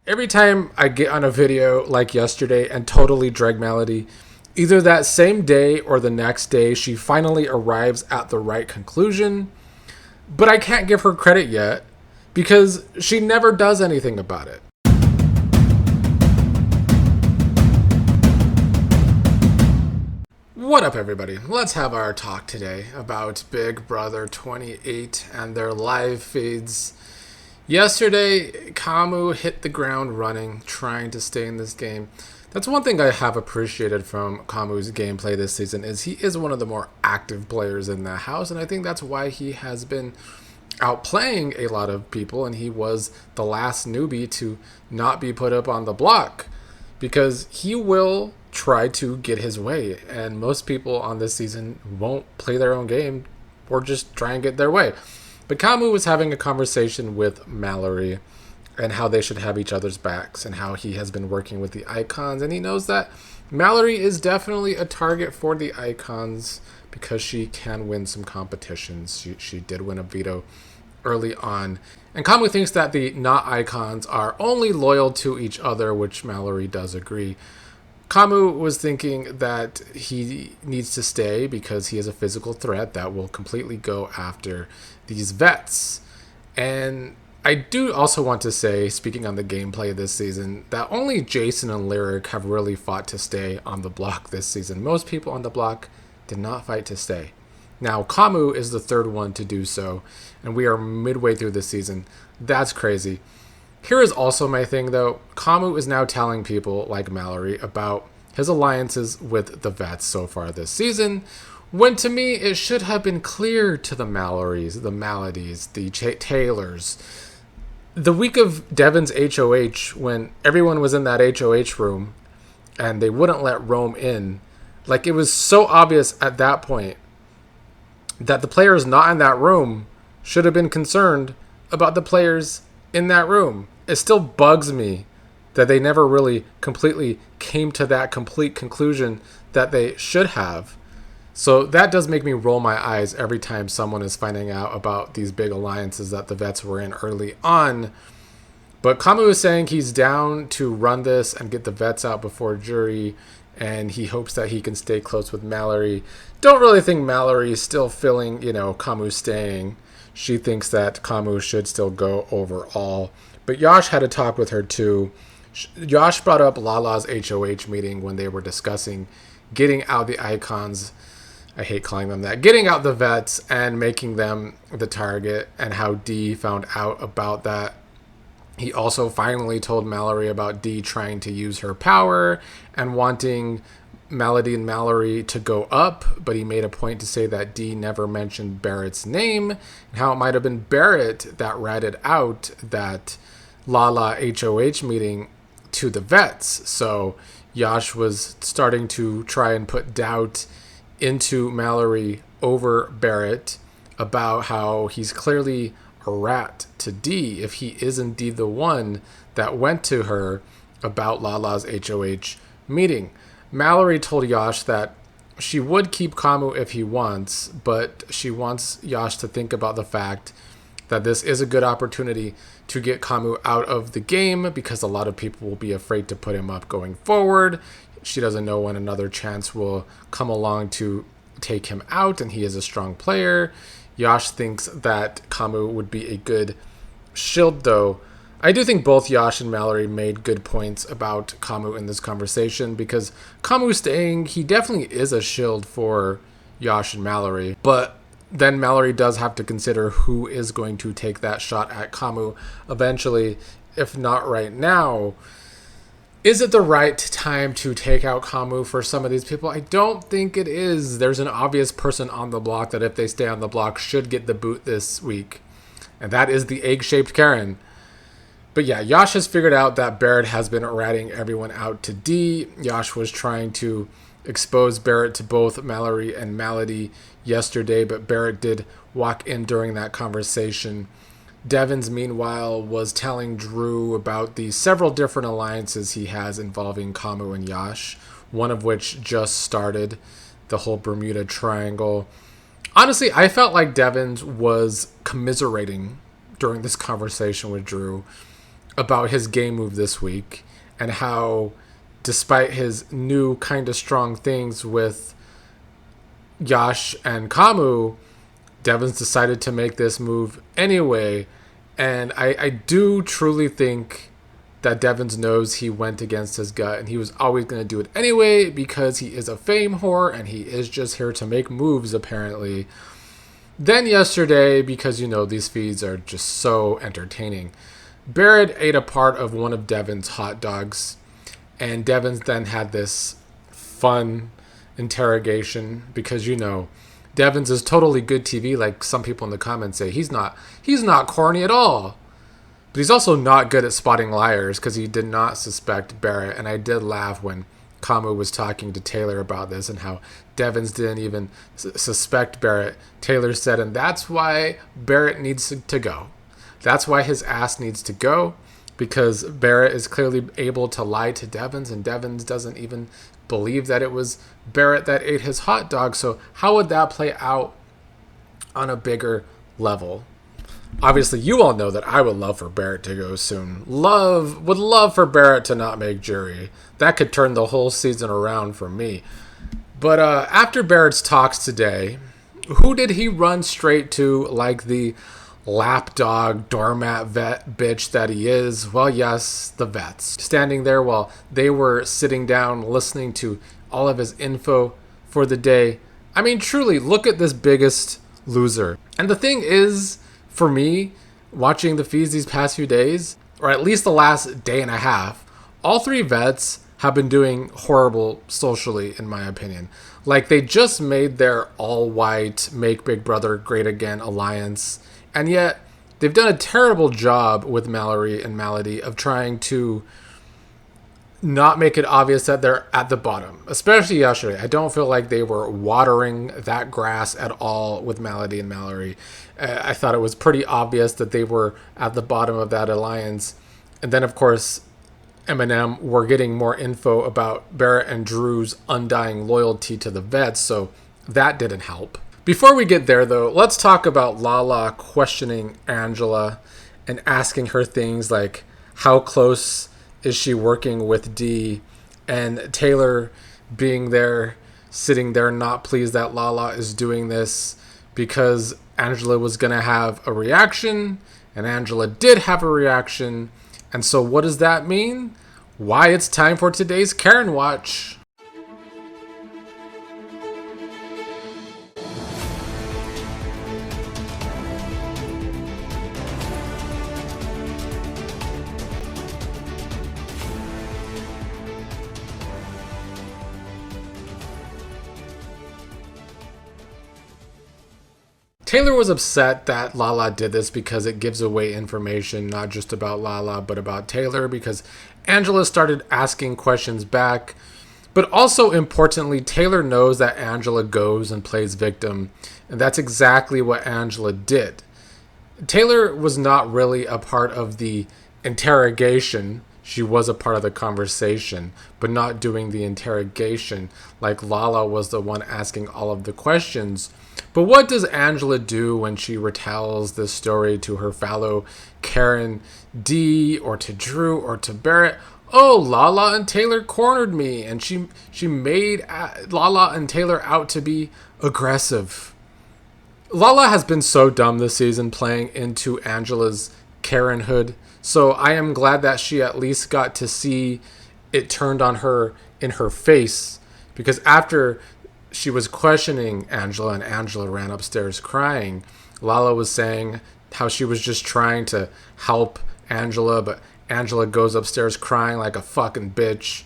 Every time I get on a video like yesterday and totally drag Melody, either that same day or the next day, she finally arrives at the right conclusion. But I can't give her credit yet because she never does anything about it. What up, everybody? Let's have our talk today about Big Brother 28 and their live feeds. Yesterday, Kamu hit the ground running, trying to stay in this game. That's one thing I have appreciated from Kamu's gameplay this season is he is one of the more active players in the house, and I think that's why he has been outplaying a lot of people, and he was the last newbie to not be put up on the block because he will try to get his way, and most people on this season won't play their own game or just try and get their way. But Kamu was having a conversation with Mallory and how they should have each other's backs and how he has been working with the icons. And he knows that Mallory is definitely a target for the icons because she can win some competitions. She did win a veto early on. And Kamu thinks that the not icons are only loyal to each other, which Mallory does agree. Kamu was thinking that he needs to stay because he is a physical threat that will completely go after these vets. And I do also want to say, speaking on the gameplay this season, that only Jason and Lyric have really fought to stay on the block this season. Most people on the block did not fight to stay. Now, Kamu is the third one to do so, and we are midway through the season. That's crazy. Here is also my thing, though. Kamu is now telling people like Mallory about his alliances with the vets so far this season, when to me it should have been clear to the Mallorys, the Melodies, the Taylors. The week of Devin's HOH, when everyone was in that HOH room and they wouldn't let Rome in, like it was so obvious at that point that the players not in that room should have been concerned about the players in that room. It still bugs me that they never really completely came to that complete conclusion that they should have. So that does make me roll my eyes every time someone is finding out about these big alliances that the vets were in early on. But Kamu is saying he's down to run this and get the vets out before jury, and he hopes that he can stay close with Mallory. Don't really think Mallory is still feeling, Kamu staying. She thinks that Kamu should still go overall. But Yash had a talk with her too. Yash brought up Lala's HOH meeting when they were discussing getting out the icons. I hate calling them that. Getting out the vets and making them the target, and how Dee found out about that. He also finally told Mallory about Dee trying to use her power and wanting Melody and Mallory to go up, but he made a point to say that Dee never mentioned Barrett's name, and how it might have been Barrett that ratted out that Lala HOH meeting to the vets. So Yash was starting to try and put doubt into Mallory over Barrett about how he's clearly a rat to Dee if he is indeed the one that went to her about Lala's HOH meeting. Mallory told Yash that she would keep Kamu if he wants, but she wants Yash to think about the fact that this is a good opportunity to get Kamu out of the game because a lot of people will be afraid to put him up going forward. She doesn't know when another chance will come along to take him out, and he is a strong player. Yash thinks that Kamu would be a good shield, though. I do think both Yash and Mallory made good points about Kamu in this conversation because Kamu staying, he definitely is a shield for Yash and Mallory, but then Mallory does have to consider who is going to take that shot at Kamu eventually, if not right now. Is it the right time to take out Kamu for some of these people? I don't think it is. There's an obvious person on the block that if they stay on the block should get the boot this week, and that is the egg-shaped Karen. But yeah, Yash has figured out that Barrett has been ratting everyone out to Dee. Yash was trying to expose Barrett to both Mallory and Melody yesterday, but Barrett did walk in during that conversation. Devins, meanwhile, was telling Drew about the several different alliances he has involving Kamu and Yash, one of which just started, the whole Bermuda Triangle. Honestly, I felt like Devins was commiserating during this conversation with Drew. about his game move this week and how, despite his new kind of strong things with Yash and Kamu, Devon's decided to make this move anyway. And I do truly think that Devon's knows he went against his gut and he was always going to do it anyway because he is a fame whore and he is just here to make moves, apparently. Then yesterday, because these feeds are just so entertaining, Barrett ate a part of one of Devon's hot dogs, and Devon's then had this fun interrogation because Devon's is totally good TV, like some people in the comments say. He's not corny at all. But he's also not good at spotting liars because he did not suspect Barrett. And I did laugh when Kamu was talking to Taylor about this and how Devon's didn't even suspect Barrett. Taylor said, and that's why Barrett needs to go. That's why his ass needs to go, because Barrett is clearly able to lie to Devon's, and Devon's doesn't even believe that it was Barrett that ate his hot dog. So how would that play out on a bigger level? Obviously, you all know that I would love for Barrett to go soon. Would love for Barrett to not make jury. That could turn the whole season around for me. But after Barrett's talks today, who did he run straight to like the lapdog doormat vet bitch that he is? Well, yes, the vets. Standing there while they were sitting down listening to all of his info for the day. I mean, truly, look at this biggest loser. And the thing is, for me, watching the feeds these past few days, or at least the last day and a half, all three vets have been doing horrible socially, in my opinion. Like, they just made their all-white Make Big Brother Great Again alliance, and yet they've done a terrible job with Mallory and Melody of trying to not make it obvious that they're at the bottom. Especially yesterday. I don't feel like they were watering that grass at all with Melody and Mallory. I thought it was pretty obvious that they were at the bottom of that alliance. And then, of course, Eminem were getting more info about Barrett and Drew's undying loyalty to the vets, so that didn't help. Before we get there, though, let's talk about Lala questioning Angela and asking her things like how close is she working with D, and Taylor being there, sitting there not pleased that Lala is doing this because Angela was going to have a reaction, and Angela did have a reaction. And so what does that mean? Why it's time for today's Karen Watch. Taylor was upset that Lala did this because it gives away information not just about Lala but about Taylor, because Angela started asking questions back. But also importantly, Taylor knows that Angela goes and plays victim, and that's exactly what Angela did. Taylor was not really a part of the interrogation. She was a part of the conversation, but not doing the interrogation, like Lala was the one asking all of the questions. But what does Angela do when she retells this story to her fellow Karen D, or to Drew, or to Barrett? Oh, Lala and Taylor cornered me, and she made Lala and Taylor out to be aggressive. Lala has been so dumb this season playing into Angela's Karenhood, so I am glad that she at least got to see it turned on her in her face, because after she was questioning Angela and Angela ran upstairs crying, Lala was saying how she was just trying to help Angela, but Angela goes upstairs crying like a fucking bitch.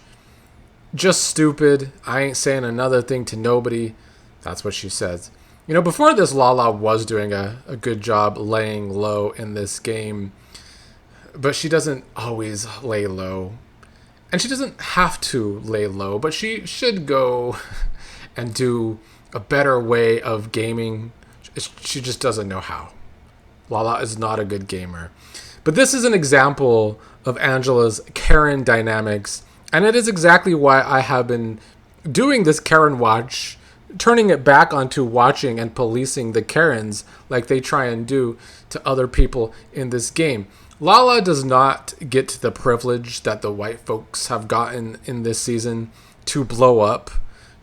Just stupid. I ain't saying another thing to nobody. That's what she says. Before this, Lala was doing a good job laying low in this game, but she doesn't always lay low. And she doesn't have to lay low, but she should go and do a better way of gaming. She just doesn't know how. Lala is not a good gamer. But this is an example of Angela's Karen dynamics, and it is exactly why I have been doing this Karen Watch, turning it back onto watching and policing the Karens like they try and do to other people in this game. Lala does not get the privilege that the white folks have gotten in this season to blow up,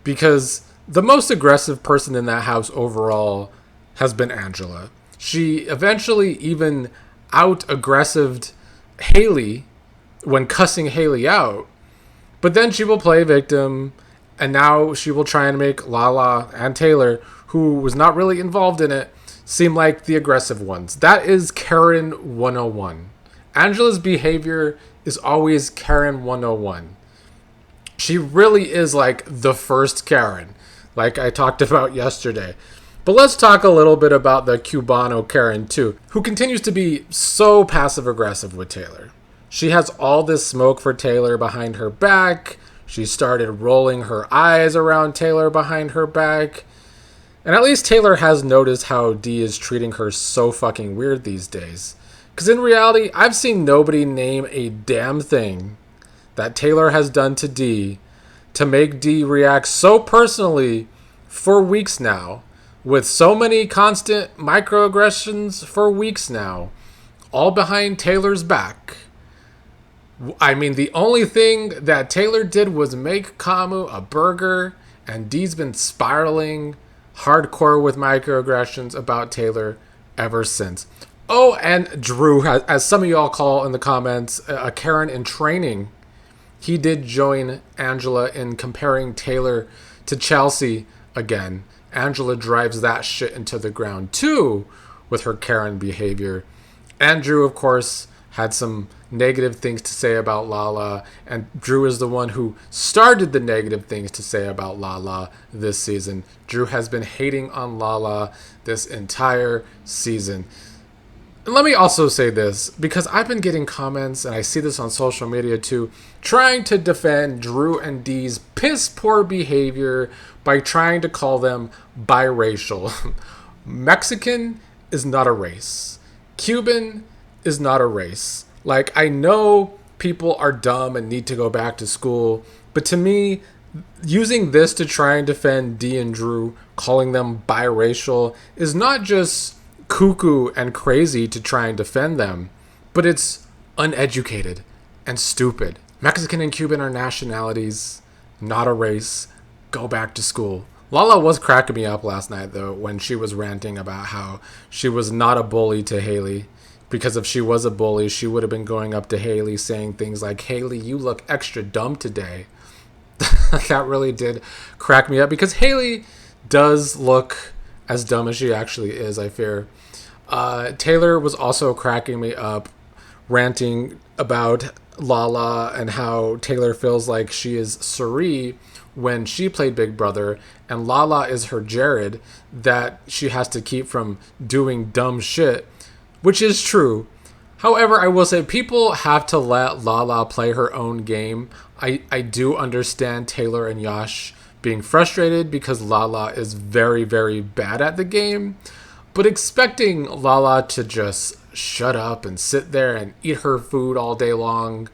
because the most aggressive person in that house overall has been Angela. She eventually even out-aggressived Haley when cussing Haley out, but then she will play victim, and now she will try and make Lala and Taylor, who was not really involved in it, seem like the aggressive ones. That is Karen 101. Angela's behavior is always Karen 101. She really is like the first Karen, like I talked about yesterday. But let's talk a little bit about the Cubano Karen too, who continues to be so passive-aggressive with Taylor. She has all this smoke for Taylor behind her back. She started rolling her eyes around Taylor behind her back. And at least Taylor has noticed how Dee is treating her so fucking weird these days. Because in reality, I've seen nobody name a damn thing that Taylor has done to Dee to make Dee react so personally for weeks now, with so many constant microaggressions for weeks now, all behind Taylor's back. I mean, the only thing that Taylor did was make Kamu a burger, and Dee's been spiraling hardcore with microaggressions about Taylor ever since. Oh, and Drew, as some of y'all call in the comments, a Karen in training. He did join Angela in comparing Taylor to Chelsea again. Angela drives that shit into the ground too with her Karen behavior. And Drew, of course, had some negative things to say about Lala, and Drew is the one who started the negative things to say about Lala this season. Drew has been hating on Lala this entire season. And let me also say this, because I've been getting comments, and I see this on social media too, trying to defend Drew and Dee's piss poor behavior by trying to call them biracial. Mexican is not a race. Cuban is not a race. Like, I know people are dumb and need to go back to school, but to me, using this to try and defend Dee and Drew, calling them biracial, is not just cuckoo and crazy to try and defend them, but it's uneducated and stupid. Mexican and Cuban are nationalities, not a race. Go back to school. Lala was cracking me up last night, though, when she was ranting about how she was not a bully to Haley. Because if she was a bully, she would have been going up to Haley saying things like, "Haley, you look extra dumb today." That really did crack me up, because Haley does look as dumb as she actually is, I fear. Taylor was also cracking me up, ranting about Lala and how Taylor feels like she is Suri when she played Big Brother, and Lala is her Jared that she has to keep from doing dumb shit. Which is true. However, I will say people have to let Lala play her own game. I do understand Taylor and Yash being frustrated because Lala is very, very bad at the game. But expecting Lala to just shut up and sit there and eat her food all day long,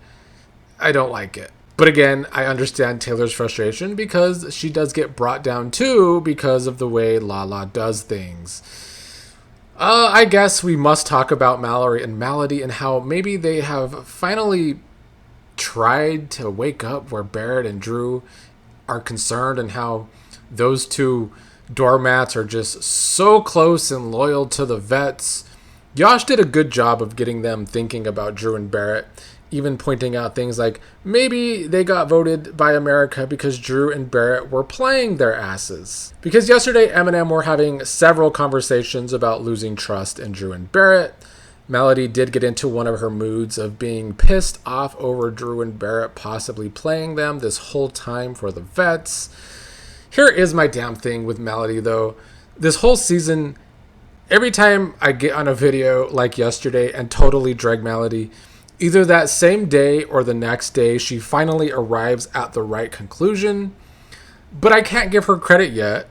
I don't like it. But again, I understand Taylor's frustration because she does get brought down too because of the way Lala does things. I guess we must talk about Mallory and Melody and how maybe they have finally tried to wake up where Barrett and Drew are concerned, and how those two doormats are just so close and loyal to the vets. Yash did a good job of getting them thinking about Drew and Barrett, even pointing out things like maybe they got voted by America because Drew and Barrett were playing their asses. Because yesterday, Eminem were having several conversations about losing trust in Drew and Barrett. Melody did get into one of her moods of being pissed off over Drew and Barrett possibly playing them this whole time for the vets. Here is my damn thing with Melody, though. This whole season, every time I get on a video like yesterday and totally drag Melody, either that same day or the next day, she finally arrives at the right conclusion. But I can't give her credit yet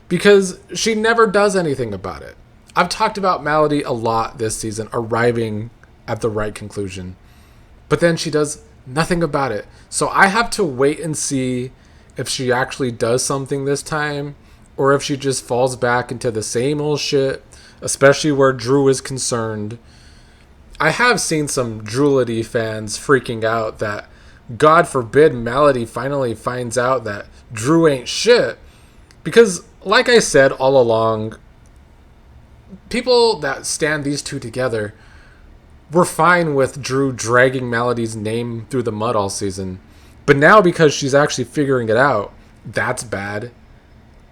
because she never does anything about it. I've talked about Melody a lot this season, arriving at the right conclusion. But then she does nothing about it. So I have to wait and see if she actually does something this time, or if she just falls back into the same old shit, especially where Drew is concerned. I have seen some Drewlity fans freaking out that, God forbid, Melody finally finds out that Drew ain't shit. Because, like I said all along, people that stand these two together were fine with Drew dragging Melody's name through the mud all season. But now, because she's actually figuring it out, that's bad.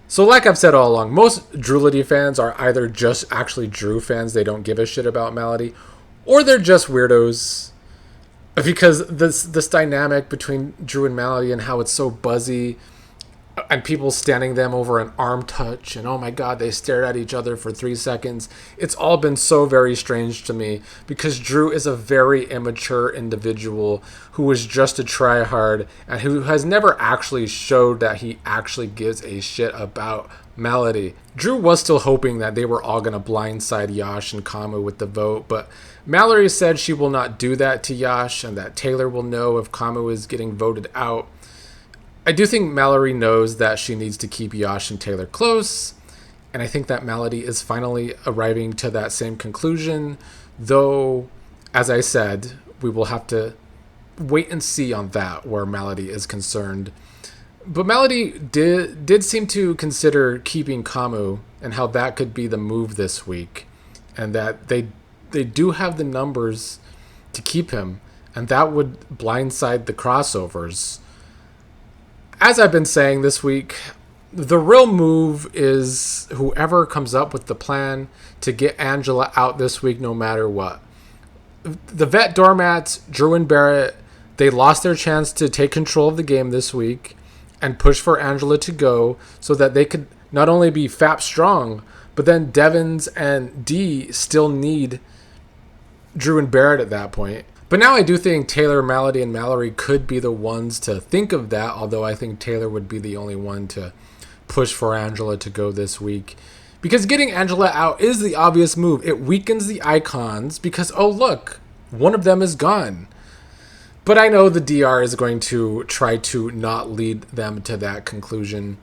So like I've said all along, most Drewlity fans are either just actually Drew fans, they don't give a shit about Melody, or they're just weirdos. Because this dynamic between Drew and Melody and how it's so buzzy, and people standing them over an arm touch, and oh my god, they stared at each other for 3 seconds. It's all been so very strange to me, because Drew is a very immature individual who is just a tryhard and who has never actually showed that he actually gives a shit about Melody. Drew was still hoping that they were all going to blindside Yash and Kamu with the vote, but Mallory said she will not do that to Yash and that Taylor will know if Kamu is getting voted out. I do think Mallory knows that she needs to keep Yash and Taylor close, and I think that Melody is finally arriving to that same conclusion, though, as I said, we will have to wait and see on that where Melody is concerned. But Melody did seem to consider keeping Kamu and how that could be the move this week, and that they do have the numbers to keep him, and that would blindside the crossovers. As I've been saying this week, the real move is whoever comes up with the plan to get Angela out this week no matter what. The vet doormats, Drew and Barrett, they lost their chance to take control of the game this week and push for Angela to go so that they could not only be FAP strong, but then Devins and Dee still need Drew and Barrett at that point. But now I do think Taylor, Melody, and Mallory could be the ones to think of that, although I think Taylor would be the only one to push for Angela to go this week. Because getting Angela out is the obvious move. It weakens the icons because, oh look, one of them is gone. But I know the DR is going to try to not lead them to that conclusion.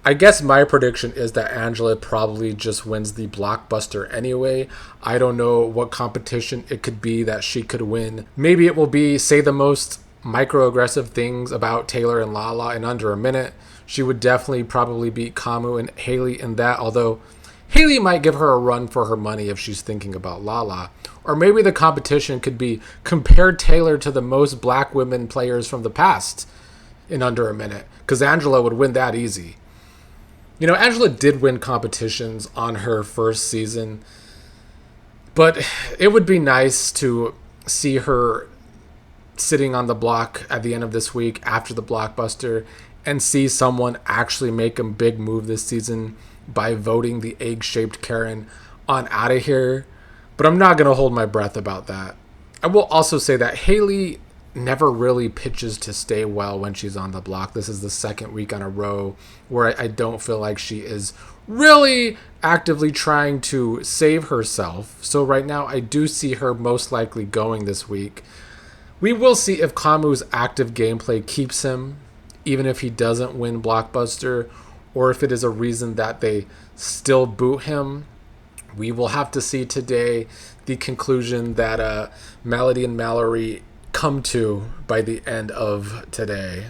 I guess my prediction is that Angela probably just wins the blockbuster anyway. I don't know what competition it could be that she could win. Maybe it will be say the most microaggressive things about Taylor and Lala in under a minute. She would definitely probably beat Kamu and Haley in that, although Haley might give her a run for her money if she's thinking about Lala. Or maybe the competition could be compare Taylor to the most black women players from the past in under a minute, because Angela would win that easy. You know, Angela did win competitions on her first season, but it would be nice to see her sitting on the block at the end of this week after the blockbuster and see someone actually make a big move this season by voting the egg-shaped Karen on out of here. But I'm not going to hold my breath about that. I will also say that Haley never really pitches to stay well when she's on the block. This is the second week in a row where I don't feel like she is really actively trying to save herself. So right now I do see her most likely going this week. We will see if Kamu's active gameplay keeps him, even if he doesn't win Blockbuster, or if it is a reason that they still boot him. We will have to see today the conclusion that Melody and Mallory come to by the end of today.